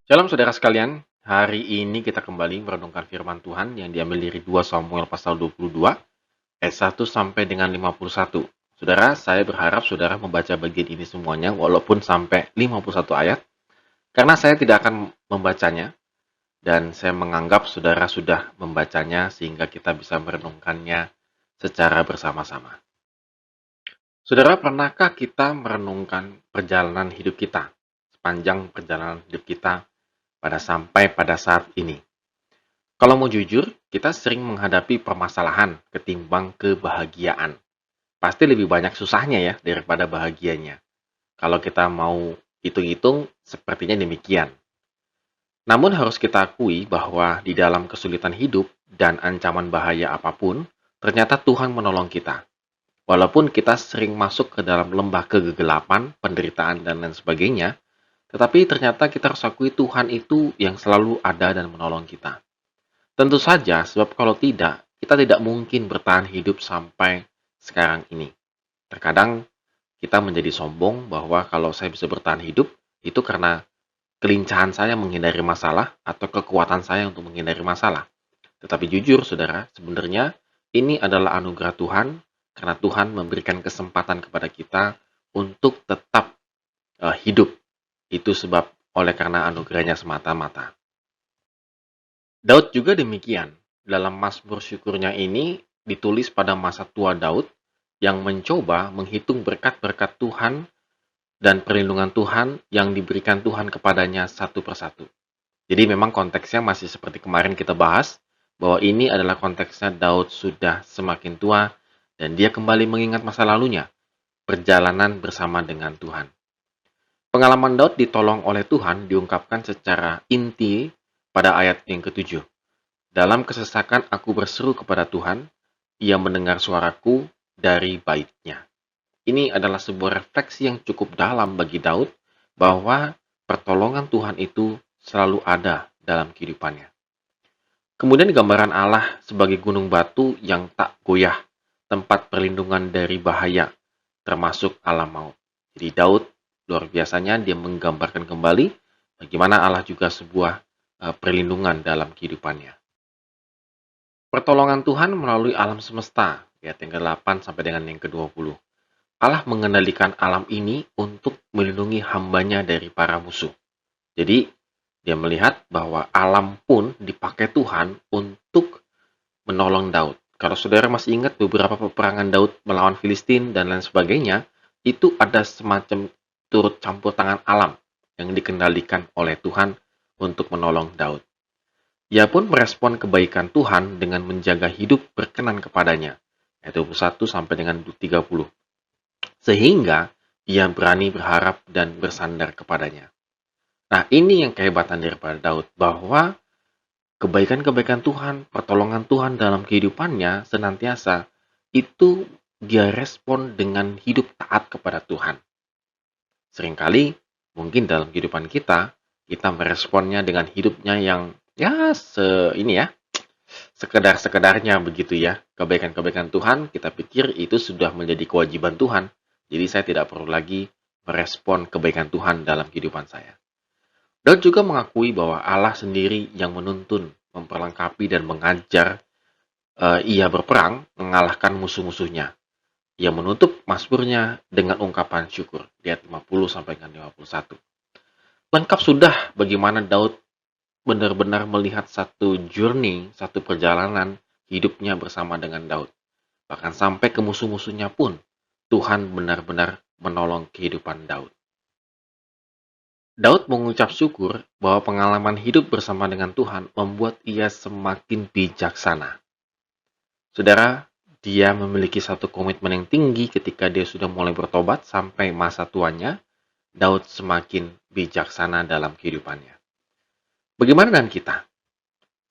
Shalom saudara sekalian, hari ini kita kembali merenungkan firman Tuhan yang diambil dari 2 Samuel pasal 22, ayat 1 sampai dengan 51. Saudara, saya berharap saudara membaca bagian ini semuanya walaupun sampai 51 ayat, karena saya tidak akan membacanya, dan saya menganggap saudara sudah membacanya sehingga kita bisa merenungkannya secara bersama-sama. Saudara, pernahkah kita merenungkan perjalanan hidup kita, sepanjang perjalanan hidup kita pada saat ini? Kalau mau jujur, kita sering menghadapi permasalahan ketimbang kebahagiaan. Pasti lebih banyak susahnya ya daripada bahagianya. Kalau kita mau hitung-hitung, sepertinya demikian. Namun harus kita akui bahwa di dalam kesulitan hidup dan ancaman bahaya apapun, ternyata Tuhan menolong kita. Walaupun kita sering masuk ke dalam lembah kegelapan, penderitaan, dan lain sebagainya, tetapi ternyata kita harus akui Tuhan itu yang selalu ada dan menolong kita. Tentu saja, sebab kalau tidak, kita tidak mungkin bertahan hidup sampai sekarang ini. Terkadang kita menjadi sombong bahwa kalau saya bisa bertahan hidup, itu karena kelincahan saya menghindari masalah atau kekuatan saya untuk menghindari masalah. Tetapi jujur, saudara, sebenarnya ini adalah anugerah Tuhan karena Tuhan memberikan kesempatan kepada kita untuk tetap hidup. Itu sebab oleh karena anugerahnya semata-mata. Daud juga demikian. Dalam Mazmur syukurnya ini ditulis pada masa tua Daud yang mencoba menghitung berkat-berkat Tuhan dan perlindungan Tuhan yang diberikan Tuhan kepadanya satu persatu. Jadi memang konteksnya masih seperti kemarin kita bahas, bahwa ini adalah konteksnya Daud sudah semakin tua dan dia kembali mengingat masa lalunya, perjalanan bersama dengan Tuhan. Pengalaman Daud ditolong oleh Tuhan diungkapkan secara inti pada ayat yang ketujuh. Dalam kesesakan aku berseru kepada Tuhan, ia mendengar suaraku dari baitnya. Ini adalah sebuah refleksi yang cukup dalam bagi Daud bahwa pertolongan Tuhan itu selalu ada dalam kehidupannya. Kemudian gambaran Allah sebagai gunung batu yang tak goyah, tempat perlindungan dari bahaya, termasuk alam maut. Jadi Daud luar biasanya dia menggambarkan kembali bagaimana Allah juga sebuah perlindungan dalam kehidupannya. Pertolongan Tuhan melalui alam semesta, ayat yang ke-8 sampai dengan yang ke-20. Allah mengendalikan alam ini untuk melindungi hambanya dari para musuh. Jadi, dia melihat bahwa alam pun dipakai Tuhan untuk menolong Daud. Kalau saudara masih ingat beberapa peperangan Daud melawan Filistin dan lain sebagainya, itu ada semacam turut campur tangan alam yang dikendalikan oleh Tuhan untuk menolong Daud. Ia pun merespon kebaikan Tuhan dengan menjaga hidup berkenan kepadanya. Ayat 21 sampai dengan 30. Sehingga ia berani berharap dan bersandar kepadanya. Nah, ini yang kehebatan daripada Daud, bahwa kebaikan-kebaikan Tuhan, pertolongan Tuhan dalam kehidupannya senantiasa, itu dia respon dengan hidup taat kepada Tuhan. Seringkali, mungkin dalam kehidupan kita meresponnya dengan hidupnya yang sekedar-sekedarnya begitu ya. Kebaikan-kebaikan Tuhan, kita pikir itu sudah menjadi kewajiban Tuhan. Jadi saya tidak perlu lagi merespon kebaikan Tuhan dalam kehidupan saya. Daud juga mengakui bahwa Allah sendiri yang menuntun, memperlengkapi dan mengajar ia berperang mengalahkan musuh-musuhnya. Ia menutup mazmurnya dengan ungkapan syukur. Di ayat 50 sampai dengan 51. Lengkap sudah bagaimana Daud benar-benar melihat satu journey, satu perjalanan hidupnya bersama dengan Daud. Bahkan sampai ke musuh-musuhnya pun, Tuhan benar-benar menolong kehidupan Daud. Daud mengucap syukur bahwa pengalaman hidup bersama dengan Tuhan membuat ia semakin bijaksana. Saudara, dia memiliki satu komitmen yang tinggi ketika dia sudah mulai bertobat sampai masa tuanya, Daud semakin bijaksana dalam kehidupannya. Bagaimana dengan kita?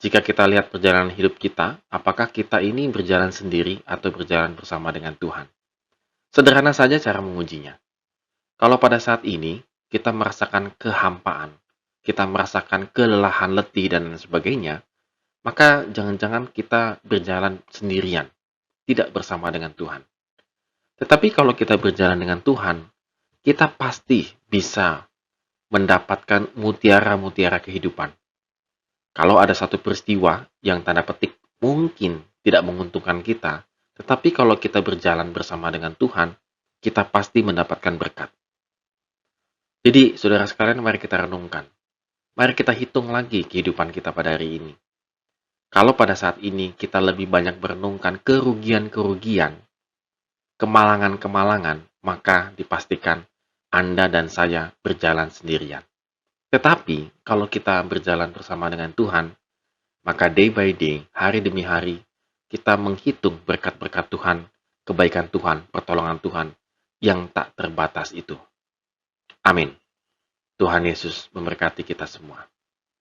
Jika kita lihat perjalanan hidup kita, apakah kita ini berjalan sendiri atau berjalan bersama dengan Tuhan? Sederhana saja cara mengujinya. Kalau pada saat ini, kita merasakan kehampaan, kita merasakan kelelahan letih dan lain sebagainya, maka jangan-jangan kita berjalan sendirian, tidak bersama dengan Tuhan. Tetapi kalau kita berjalan dengan Tuhan, kita pasti bisa mendapatkan mutiara-mutiara kehidupan. Kalau ada satu peristiwa yang tanda petik mungkin tidak menguntungkan kita, tetapi kalau kita berjalan bersama dengan Tuhan, kita pasti mendapatkan berkat. Jadi, saudara sekalian, mari kita renungkan. Mari kita hitung lagi kehidupan kita pada hari ini. Kalau pada saat ini kita lebih banyak merenungkan kerugian-kerugian, kemalangan-kemalangan, maka dipastikan Anda dan saya berjalan sendirian. Tetapi, kalau kita berjalan bersama dengan Tuhan, maka day by day, hari demi hari, kita menghitung berkat-berkat Tuhan, kebaikan Tuhan, pertolongan Tuhan yang tak terbatas itu. Amin. Tuhan Yesus memberkati kita semua.